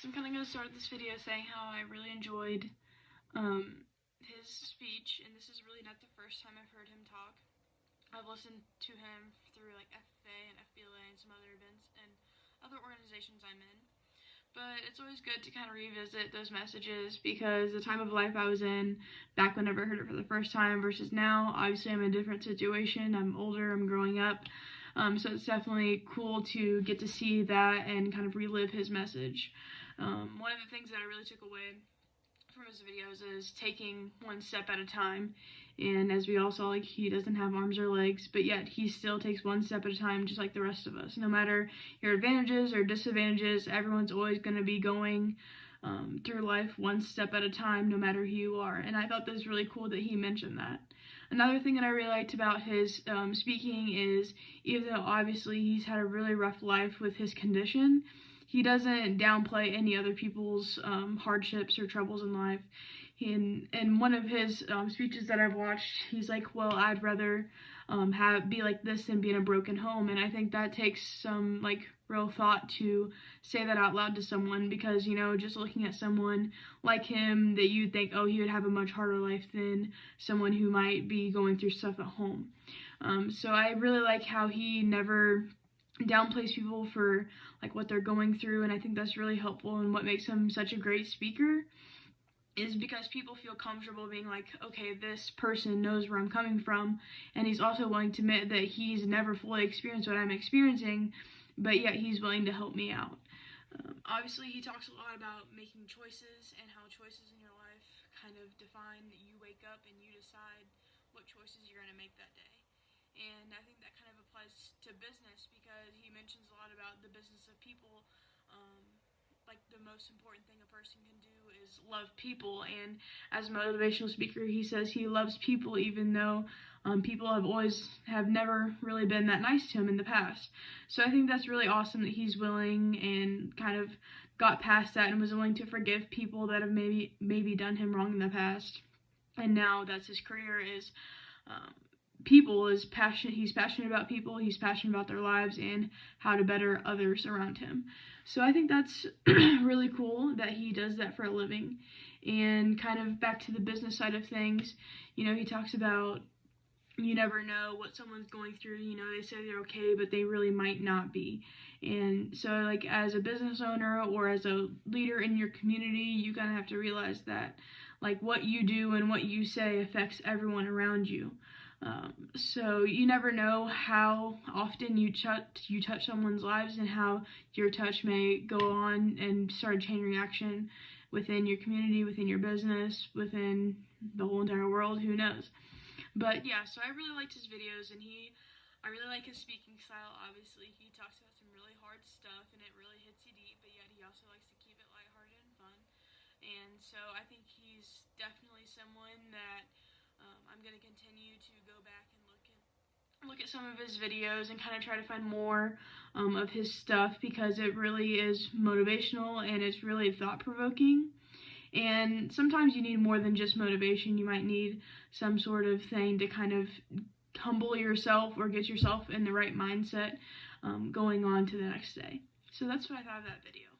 So I'm kind of going to start this video saying how I really enjoyed his speech, and this is really not the first time I've heard him talk. I've listened to him through like FFA and FBLA and some other events and other organizations I'm in. But it's always good to kind of revisit those messages because the time of life I was in back whenever I heard it for the first time versus now, obviously I'm in a different situation. I'm older, I'm growing up. So it's definitely cool to get to see that and kind of relive his message. One of the things that I really took away from his videos is taking one step at a time. And as we all saw, like, he doesn't have arms or legs, but yet he still takes one step at a time just like the rest of us. No matter your advantages or disadvantages, everyone's always going to be going through life one step at a time, no matter who you are. And I thought that was really cool that he mentioned that. Another thing that I really liked about his speaking is, even though obviously he's had a really rough life with his condition, he doesn't downplay any other people's hardships or troubles in life. In one of his speeches that I've watched, he's like, well, I'd rather be like this than be in a broken home. And I think that takes some like real thought to say that out loud to someone, because, you know, just looking at someone like him, that you'd think, oh, he would have a much harder life than someone who might be going through stuff at home. So I really like how he never downplays people for like what they're going through, and I think that's really helpful. And what makes him such a great speaker is because people feel comfortable being like, okay, this person knows where I'm coming from, and he's also willing to admit that he's never fully experienced what I'm experiencing, but yet he's willing to help me out. Obviously, he talks a lot about making choices and how choices in your life kind of define that you wake up and you decide what choices you're going to make that day. And I think that kind of applies to business, because he mentions a lot about the business of people. Like, the most important thing a person can do is love people. And as a motivational speaker, he says he loves people even though people have never really been that nice to him in the past. So I think that's really awesome that he's willing and kind of got past that and was willing to forgive people that have maybe done him wrong in the past. And now that's his career, is people, is passionate. He's passionate about people, he's passionate about their lives and how to better others around him. So I think that's really cool that he does that for a living. And kind of back to the business side of things, you know, he talks about you never know what someone's going through. You know, they say they're okay, but they really might not be. And so, like, as a business owner or as a leader in your community, you kind of have to realize that, like, what you do and what you say affects everyone around you. So you never know how often you touch someone's lives, and how your touch may go on and start a chain reaction within your community, within your business, within the whole entire world. Who knows? But yeah, so I really liked his videos, and I really like his speaking style. Obviously, he talks about some really hard stuff, and it really hits you deep, but yet he also likes to keep it lighthearted and fun. And so I think he's definitely someone that I'm going to continue to go back and look at some of his videos and kind of try to find more of his stuff, because it really is motivational and it's really thought-provoking. And sometimes you need more than just motivation. You might need some sort of thing to kind of humble yourself or get yourself in the right mindset going on to the next day. So that's what I thought of that video.